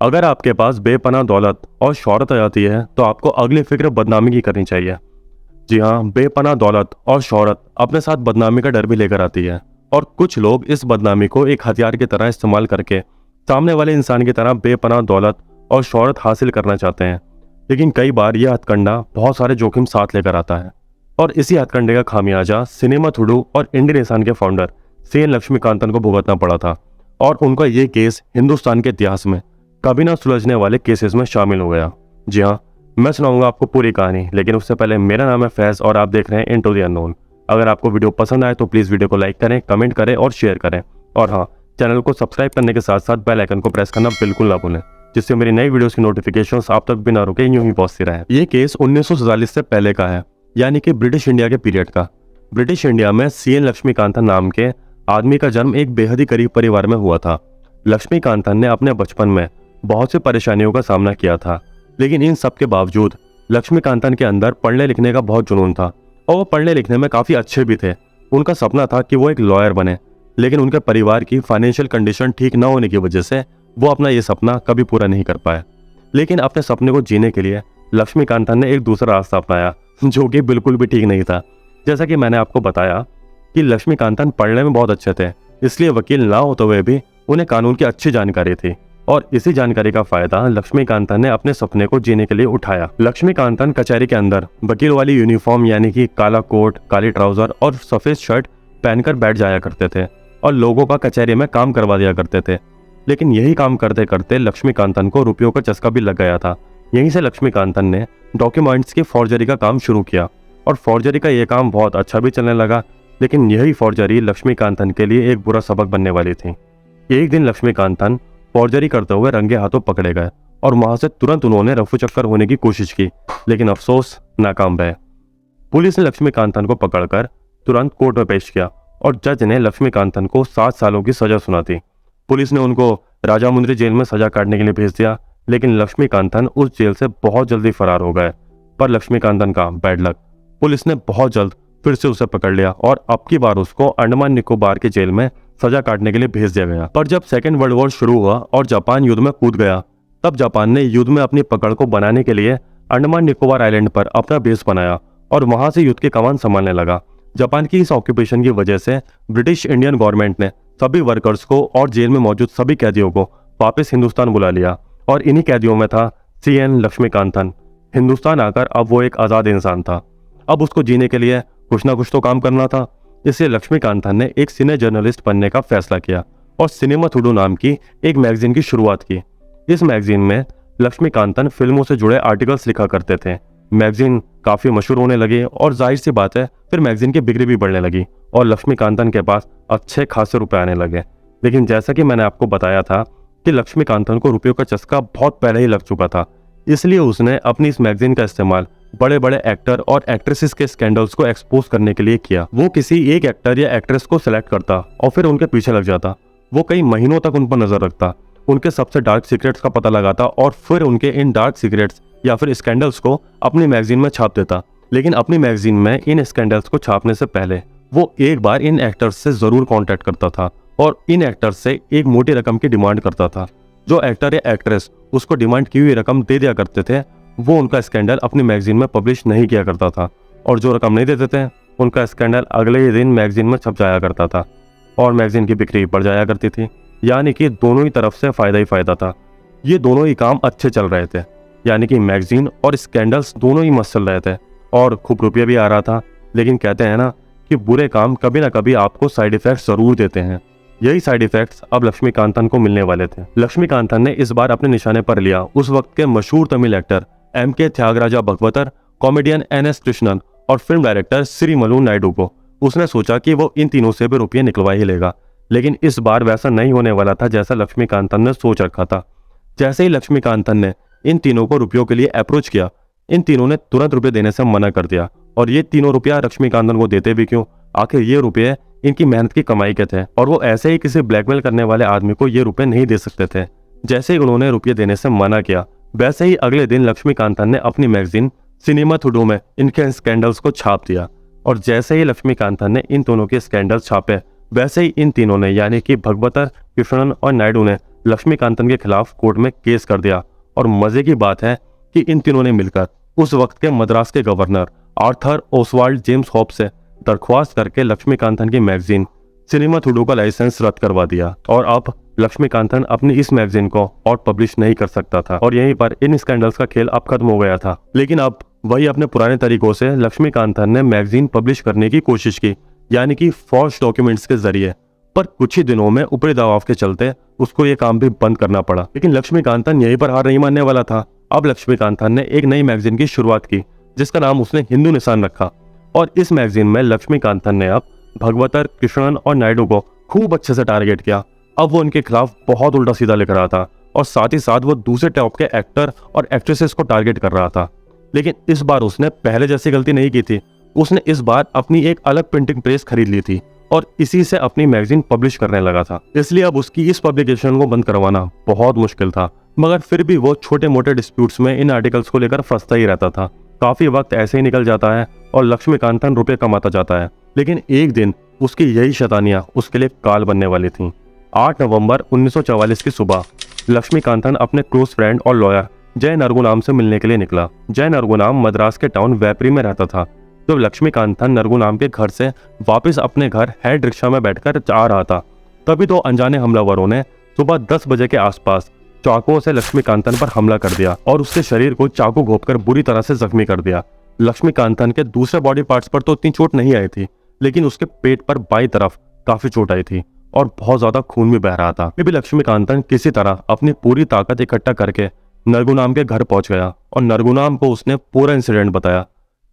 अगर आपके पास बेपनाह दौलत और शोहरत आ जाती है तो आपको अगली फिक्र बदनामी की करनी चाहिए। जी हाँ, बेपनाह दौलत और शोहरत अपने साथ बदनामी का डर भी लेकर आती है और कुछ लोग इस बदनामी को एक हथियार की तरह इस्तेमाल करके सामने वाले इंसान की तरह बेपनाह दौलत और शोहरत हासिल करना चाहते हैं। लेकिन कई बार यह हथकंडा बहुत सारे जोखिम साथ लेकर आता है और इसी हथकंडे का खामियाजा सिनेमा थुडू और इंडियन इंसान के फाउंडर सीएन लक्ष्मीकांतन को भुगतना पड़ा था और उनका ये केस हिंदुस्तान के इतिहास में कभी ना सुलझने वाले केसेस में शामिल हो गया। जी हाँ, मैं सुनाऊंगा आपको पूरी कहानी, लेकिन उससे पहले मेरा नाम है फैज और आप देख रहे हैं इनटू द अननोन। अगर आपको वीडियो पसंद आए तो प्लीज़ वीडियो को लाइक करें, कमेंट करें और शेयर करें। और हाँ, चैनल को सब्सक्राइब करने के साथ साथ बेल आइकन को प्रेस करना बिल्कुल ना भूलें, जिससे मेरी नई वीडियोस की नोटिफिकेशंस आप तक बिना रुके यूं ही पहुंचती रहे। ये केस 1947 से पहले का है, यानी कि ब्रिटिश इंडिया के पीरियड का। ब्रिटिश इंडिया में सीएन लक्ष्मीकांतन नाम के आदमी का जन्म एक बेहद ही गरीब परिवार में हुआ था। लक्ष्मीकांतन ने अपने बचपन में बहुत सी परेशानियों का सामना किया था, लेकिन इन सब के बावजूद लक्ष्मीकांतन के अंदर पढ़ने लिखने का बहुत जुनून था और वो पढ़ने लिखने में काफ़ी अच्छे भी थे। उनका सपना था कि वो एक लॉयर बने, लेकिन उनके परिवार की फाइनेंशियल कंडीशन ठीक न होने की वजह से वो अपना ये सपना कभी पूरा नहीं कर पाए। लेकिन अपने सपने को जीने के लिए लक्ष्मीकांतन ने एक दूसरा रास्ता अपनाया, जो कि बिल्कुल भी ठीक नहीं था। जैसा कि मैंने आपको बताया कि लक्ष्मीकांतन पढ़ने में बहुत अच्छे थे, इसलिए वकील ना होते हुए भी उन्हें कानून की अच्छी जानकारी थी और इसी जानकारी का फायदा लक्ष्मीकांतन ने अपने सपने को जीने के लिए उठाया। लक्ष्मीकांतन कचहरी के अंदर वकील वाली यूनिफॉर्म यानी कि काला कोट, काली ट्राउजर और सफेद शर्ट पहनकर बैठ जाया करते थे और लोगों का कचहरी में काम करवा दिया करते थे। लेकिन यही काम करते करते लक्ष्मीकांतन को रुपयों का चस्का भी लग गया था। यहीं से लक्ष्मीकांतन ने डॉक्यूमेंट्स की फॉर्जरी का काम शुरू किया और फॉर्जरी का यह काम बहुत अच्छा भी चलने लगा। लेकिन यही फॉर्जरी लक्ष्मीकांतन के लिए एक बुरा सबक बनने वाली थी। एक दिन लक्ष्मीकांतन फॉर्जरी करते हुए रंगे हाथों पकड़े गए और वहां से तुरंत उन्होंने रफू चक्कर होने की कोशिश की, लेकिन अफसोस नाकाम रहे। पुलिस ने लक्ष्मीकांतन को पकड़कर तुरंत कोर्ट में पेश किया और जज ने लक्ष्मीकांतन को 7 सालों की सजा सुनाती। पुलिस ने उनको राजामुंद्री जेल में सजा काटने के लिए भेज दिया, लेकिन लक्ष्मीकांतन उस जेल से बहुत जल्दी फरार हो गए। पर लक्ष्मीकांतन का बैड लक, पुलिस ने बहुत जल्द फिर से उसे पकड़ लिया और अब की बार उसको अंडमान निकोबार के जेल में सजा काटने के लिए भेज दिया गया। पर जब सेकेंड वर्ल्ड वॉर शुरू हुआ और जापान युद्ध में कूद गया, तब जापान ने युद्ध में अपनी पकड़ को बनाने के लिए अंडमान निकोबार आइलैंड पर अपना बेस बनाया और वहां से युद्ध की कमान संभालने लगा। जापान की इस ऑक्यूपेशन की वजह से ब्रिटिश इंडियन गवर्नमेंट ने सभी वर्कर्स को और जेल में मौजूद सभी कैदियों को वापस हिंदुस्तान बुला लिया और इन्हीं कैदियों में था सीएन लक्ष्मीकांतन। हिंदुस्तान आकर अब वो एक आज़ाद इंसान था। अब उसको जीने के लिए कुछ ना कुछ तो काम करना था, इसलिए लक्ष्मीकांतन ने एक सिने जर्नलिस्ट बनने का फैसला किया और सिनेमा थुडू नाम की एक मैगजीन की शुरुआत की। इस मैगजीन में लक्ष्मीकांतन फिल्मों से जुड़े आर्टिकल्स लिखा करते थे। मैगजीन काफ़ी मशहूर होने लगी और जाहिर सी बात है फिर मैगजीन की बिक्री भी बढ़ने लगी और लक्ष्मीकांतन के पास अच्छे खासे रुपए आने लगे। लेकिन जैसा कि मैंने आपको बताया था कि लक्ष्मीकांतन को रुपयों का चस्का बहुत पहले ही लग चुका था, इसलिए उसने अपनी इस मैगजीन का इस्तेमाल बड़े बड़े एक्टर और एक्ट्रेसेस के स्कैंडल्स को एक्सपोज करने के लिए किया। वो किसी एक एक्टर या एक्ट्रेस को सिलेक्ट करता और फिर उनके पीछे लग जाता। वो कई महीनों तक उन पर नजर रखता, उनके सबसे डार्क सीक्रेट्स का पता लगाता और फिर उनके इन डार्क सीक्रेट्स या फिर स्कैंडल्स को अपनी मैगजीन में छाप देता। लेकिन अपनी मैगजीन में इन स्कैंडल्स को छापने से पहले वो एक बार इन एक्टर्स से जरूर कॉन्टेक्ट करता था और इन एक्टर्स से एक मोटी रकम की डिमांड करता था। जो एक्टर या एक्ट्रेस उसको डिमांड की हुई रकम दे दिया करते थे, वो उनका स्कैंडल अपनी मैगजीन में पब्लिश नहीं किया करता था और जो रकम नहीं देते थे उनका स्कैंडल अगले ही दिन मैगजीन में छप जाया करता था और मैगजीन की बिक्री बढ़ जाया करती थी। यानी कि दोनों ही तरफ से फायदा ही फायदा था। ये दोनों ही काम अच्छे चल रहे थे, यानी कि मैगजीन और स्कैंडल्स दोनों ही मस्त चल रहे थे और खूब रुपया भी आ रहा था। लेकिन कहते हैं ना कि बुरे काम कभी ना कभी आपको साइड इफेक्ट्स जरूर देते हैं। यही साइड इफेक्ट्स अब लक्ष्मीकांतन को मिलने वाले थे। लक्ष्मीकांतन ने इस बार अपने निशाने पर लिया उस वक्त के मशहूर Tamil actor M.K. Thyagaraja Bhagavathar, comedian N.S. Krishnan और फिल्म डायरेक्टर श्रीमलू नायडू को। उसने सोचा कि वो इन तीनों से भी रुपये निकलवा ही लेगा, लेकिन इस बार वैसा नहीं होने वाला था जैसा लक्ष्मीकांतन ने सोच रखा था। जैसे ही लक्ष्मीकांतन ने इन तीनों को रुपयों के लिए अप्रोच किया, इन तीनों ने तुरंत रुपये देने से मना कर दिया और ये तीनों रुपया लक्ष्मीकांतन को देते भी क्यों? आखिर ये रुपये इनकी मेहनत की कमाई के थे और वो ऐसे ही किसी ब्लैकमेल करने वाले आदमी को ये रुपये नहीं दे सकते थे। जैसे ही उन्होंने रुपये देने से मना किया, वैसे ही अगले दिन लक्ष्मीकांतन ने अपनी मैगजीन सिनेमा थुडू में इनके स्कैंडल्स को छाप दिया और जैसे ही लक्ष्मीकांतन ने इन दोनों के स्कैंडल्स छापे, वैसे ही इन तीनों ने यानी कि भगवतर, कृष्णन और नायडू ने लक्ष्मीकांतन के खिलाफ कोर्ट में केस कर दिया। और मजे की बात है कि इन तीनों ने मिलकर उस वक्त के मद्रास के governor Arthur Oswald James hope से दरख्वास्त करके लक्ष्मीकांतन की मैगजीन सिनेमा थुडू का लाइसेंस रद्द करवा दिया और अब लक्ष्मीकांतन अपनी इस मैगजीन को और पब्लिश नहीं कर सकता था और यहीं पर इन स्कैंडल्स का खेल अब खत्म हो गया था। लेकिन अब वही अपने पुराने तरीकों से लक्ष्मीकांतन ने मैगजीन पब्लिश करने की कोशिश की, यानी कि फॉल्स डॉक्यूमेंट्स के जरिए। पर कुछ ही दिनों में ऊपरी दबाव के चलते उसको ये काम भी बंद करना पड़ा। लेकिन लक्ष्मीकांतन यहीं पर हार नहीं मानने वाला था। अब लक्ष्मीकांतन ने एक नई मैगजीन की शुरुआत की जिसका नाम उसने हिंदू निशान रखा और इस मैगजीन में लक्ष्मीकांतन ने अब भगवतर, कृष्णन और नायडू को खूब अच्छे से टारगेट किया। अब वो उनके खिलाफ बहुत उल्टा सीधा लिख रहा था और साथ ही साथ वो दूसरे टॉप के एक्टर और एक्ट्रेसेस को टारगेट कर रहा था। लेकिन इस बार उसने पहले जैसी गलती नहीं की थी। उसने इस बार अपनी एक अलग प्रिंटिंग प्रेस खरीद ली थी और इसी से अपनी मैगजीन पब्लिश करने लगा था। इसलिए अब उसकी इस पब्लिकेशन को बंद करवाना बहुत मुश्किल था, मगर फिर भी वो छोटे मोटे डिस्प्यूट्स में इन आर्टिकल्स को लेकर फंसता ही रहता था। काफी वक्त ऐसे ही निकल जाता है और लक्ष्मीकांतन रुपए कमाता जाता है। लेकिन एक दिन उसकी यही शैतानियां उसके लिए काल बनने वाली थीं। 8 नवंबर 1944 की सुबह लक्ष्मीकांतन अपने क्लोज फ्रेंड और लॉयर जय नरगुनाम से मिलने के लिए निकला। जय नरगुनाम मद्रास के टाउन वैपरी में रहता था। जब लक्ष्मीकांतन नरगुनाम के घर से वापस अपने घर हेड रिक्शा में बैठकर जा रहा था, तभी दो अनजाने हमलावरों ने सुबह 10 बजे के आसपास चाकुओं से लक्ष्मीकांतन पर हमला कर दिया और उसके शरीर को चाकू घोंपकर बुरी तरह से जख्मी कर दिया। लक्ष्मीकांतन के दूसरे बॉडी पार्ट्स पर तो इतनी चोट नहीं आई थी, लेकिन उसके पेट पर बाईं तरफ काफी चोट आई थी और बहुत ज्यादा खून भी बह रहा था। फिर भी लक्ष्मीकांतन किसी तरह अपनी पूरी ताकत इकट्ठा करके नरगुनाम के घर पहुंच गया और नरगुनाम को उसने पूरा इंसिडेंट बताया।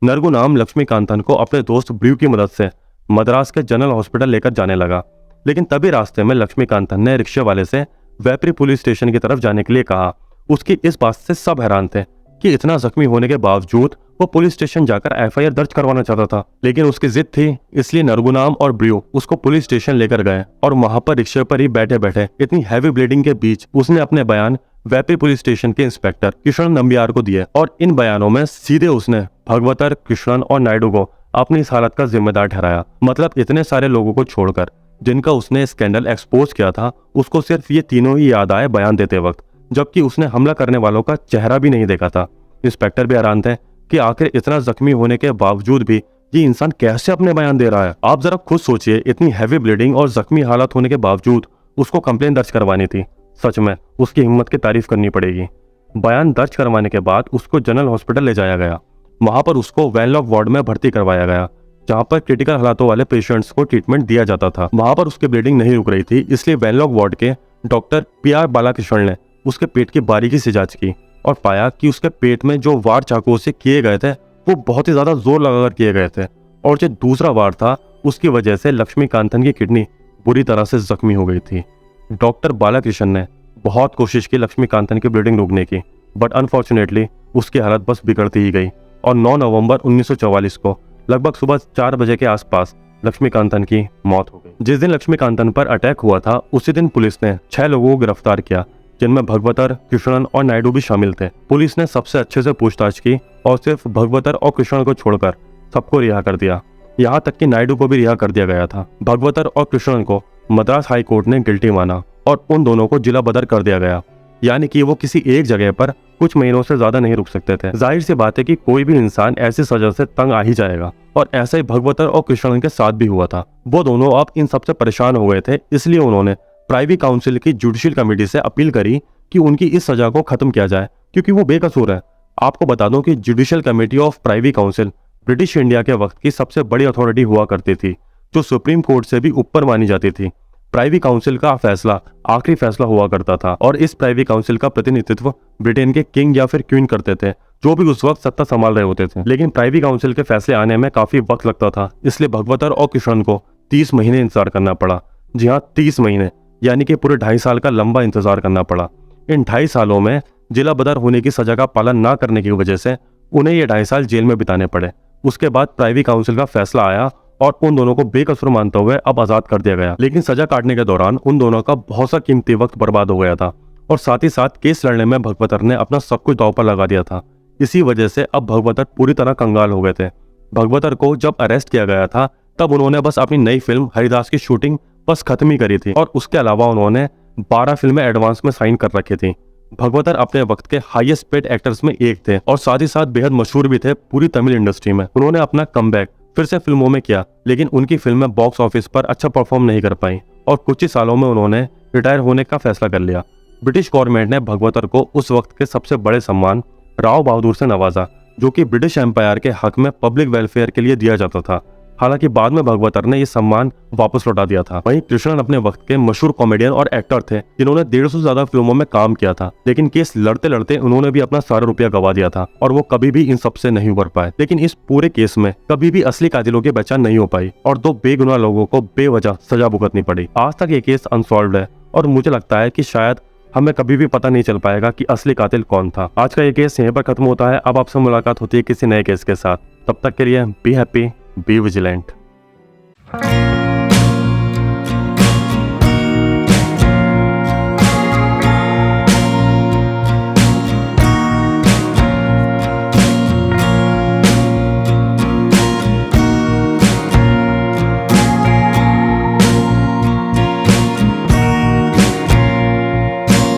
नरगुनाम लक्ष्मीकांतन को अपने दोस्त ब्रू की मदद से मद्रास के जनरल हॉस्पिटल लेकर जाने लगा। लेकिन तभी रास्ते में लक्ष्मीकांतन ने रिक्शे वाले से वैपरी पुलिस स्टेशन की तरफ जाने के लिए कहा। उसकी इस बात से सब हैरान थे कि इतना जख्मी होने के बावजूद वो पुलिस स्टेशन जाकर एफआईआर दर्ज करवाना चाहता था। लेकिन उसकी जिद थी, इसलिए नरगुनाम और ब्रू उसको पुलिस स्टेशन लेकर गए और वहां पर रिक्शे पर ही बैठे बैठे इतनी हैवी ब्लीडिंग के बीच उसने अपने बयान वैपरी पुलिस स्टेशन के इंस्पेक्टर कृष्णन नंबियार को दिए और इन बयानों में सीधे उसने भगवतर, कृष्णन और नायडू को अपनी इस हालत का जिम्मेदार ठहराया। मतलब इतने सारे लोगों को छोड़कर जिनका उसने स्कैंडल एक्सपोज किया था, उसको सिर्फ ये तीनों ही याद आए बयान देते वक्त, जबकि उसने हमला करने वालों का चेहरा भी नहीं देखा था। इंस्पेक्टर भी हैरान थे कि आखिर इतना जख्मी होने के बावजूद भी ये इंसान कैसे अपने बयान दे रहा है। आप जरा खुद सोचिए, इतनी हैवी ब्लीडिंग और जख्मी हालत होने के बावजूद उसको कंप्लेन दर्ज करवानी थी। सच में उसकी हिम्मत की तारीफ करनी पड़ेगी। बयान दर्ज करवाने के बाद उसको जनरल हॉस्पिटल ले जाया गया। वहां पर उसको वेनलॉक वार्ड में भर्ती करवाया गया, जहां पर क्रिटिकल हालातों वाले पेशेंट्स को ट्रीटमेंट दिया जाता था। वहां पर उसकी ब्लीडिंग नहीं रुक रही थी, इसलिए वेनलॉक वार्ड के डॉक्टर पीआर बालाकृष्णन ने उसके पेट की बारीकी से जांच की और पाया कि उसके पेट में जो वार चाकुओं से किए गए थे वो बहुत ही ज्यादा जोर लगाकर किए गए थे और जो दूसरा वार था उसकी वजह से लक्ष्मीकांतन की किडनी बुरी तरह से जख्मी हो गई थी। डॉक्टर बालाकृष्णन ने बहुत कोशिश की लक्ष्मीकांतन की ब्लीडिंग रोकने की, बट अनफॉर्चुनेटली उसकी हालत बस बिगड़ती ही गई और 9 नवंबर 1944 को लगभग सुबह 4 बजे के आसपास लक्ष्मीकांतन की मौत हो गई। जिस दिन लक्ष्मीकांतन पर अटैक हुआ था उसी दिन पुलिस ने 6 लोगों को गिरफ्तार किया, जिनमें भगवतर, कृष्णन और नायडू भी शामिल थे। पुलिस ने सबसे अच्छे से पूछताछ की और सिर्फ भगवतर और कृष्णन को छोड़कर सबको रिहा कर दिया। यहाँ तक कि नायडू को भी रिहा कर दिया गया था। भगवतर और कृष्णन को मद्रास हाई कोर्ट ने गिल्टी माना और उन दोनों को जिला बदर कर दिया गया, यानी कि वो किसी एक जगह पर कुछ महीनों से ज्यादा नहीं रुक सकते थे। जाहिर सी बात है कि कोई भी इंसान ऐसी सजा से तंग आ ही जाएगा और ऐसा ही भगवतर और कृष्णन के साथ भी हुआ था। वो दोनों अब इन सबसे परेशान हो गए थे, इसलिए उन्होंने प्राइवी काउंसिल की जुडिशियल कमेटी से अपील करी कि उनकी इस सजा को खत्म किया जाए, क्योंकि वो बेकसूर है। आपको बता दूं कि judicial committee of privy council British India के वक्त की सबसे बड़ी अथॉरिटी हुआ करती थी, जो सुप्रीम कोर्ट से भी ऊपर मानी जाती थी। प्राइवी काउंसिल का फैसला आखिरी फैसला हुआ करता था और इस प्राइवी काउंसिल का प्रतिनिधित्व ब्रिटेन के किंग या फिर क्वीन करते थे, जो भी उस वक्त सत्ता संभाल रहे होते थे। लेकिन प्राइवी काउंसिल के फैसले आने में काफी वक्त लगता था, इसलिए भगवतर और कृष्णन को 30 महीने इंतजार करना पड़ा। जी हाँ, 30 महीने, यानी कि पूरे 2.5 साल का लंबा इंतजार करना पड़ा। इन 2.5 सालों में जिला बदर होने की सजा का पालन न करने की वजह से उन्हें ये 2.5 साल जेल में बिताने पड़े। उसके बाद प्राइवी काउंसिल का फैसला आया और उन दोनों को बेकसूर मानते हुए अब आजाद कर दिया गया। लेकिन सजा काटने के दौरान उन दोनों का बहुत सा कीमती वक्त बर्बाद हो गया था और साथ ही साथ केस लड़ने में भगवतर ने अपना सब कुछ दांव पर लगा दिया था। इसी वजह से अब भगवतर पूरी तरह कंगाल हो गए थे। भगवतर को जब अरेस्ट किया गया था तब उन्होंने बस अपनी नई फिल्म हरिदास की शूटिंग बस खत्म ही करी थी और उसके अलावा उन्होंने 12 फिल्में एडवांस में साइन कर रखी थी। भगवतर अपने वक्त के हाईएस्ट पेड एक्टर्स में एक थे और साथ ही साथ बेहद मशहूर भी थे पूरी तमिल इंडस्ट्री में। उन्होंने अपना कमबैक फिर से फिल्मों में किया, लेकिन उनकी फिल्में बॉक्स ऑफिस पर अच्छा परफॉर्म नहीं कर पाई और कुछ ही सालों में उन्होंने रिटायर होने का फैसला कर लिया। ब्रिटिश गवर्नमेंट ने भगवतर को उस वक्त के सबसे बड़े सम्मान राव बहादुर से नवाजा, जो कि ब्रिटिश एम्पायर के हक में पब्लिक वेलफेयर के लिए दिया जाता था। हालांकि बाद में भगवतर ने यह सम्मान वापस लौटा दिया था। वहीं कृष्णन अपने वक्त के मशहूर कॉमेडियन और एक्टर थे जिन्होंने 150 से ज्यादा फिल्मों में काम किया था, लेकिन केस लड़ते लड़ते उन्होंने भी अपना सारा रुपया गवा दिया था और वो कभी भी इन सबसे नहीं उबर पाए। लेकिन इस पूरे केस में कभी भी असली कातिलों की पहचान नहीं हो पाई और 2 बेगुनाह लोगों को बेवजह सजा भुगतनी पड़ी। आज तक ये केस अनसॉल्व्ड है और मुझे लगता है कि शायद हमें कभी भी पता नहीं चल पाएगा कि असली कातिल कौन था। आज का ये केस यहीं पर खत्म होता है। अब आपसे मुलाकात होती है किसी नए केस के साथ। तब तक के लिए बी हैप्पी, बी विजिलेंट।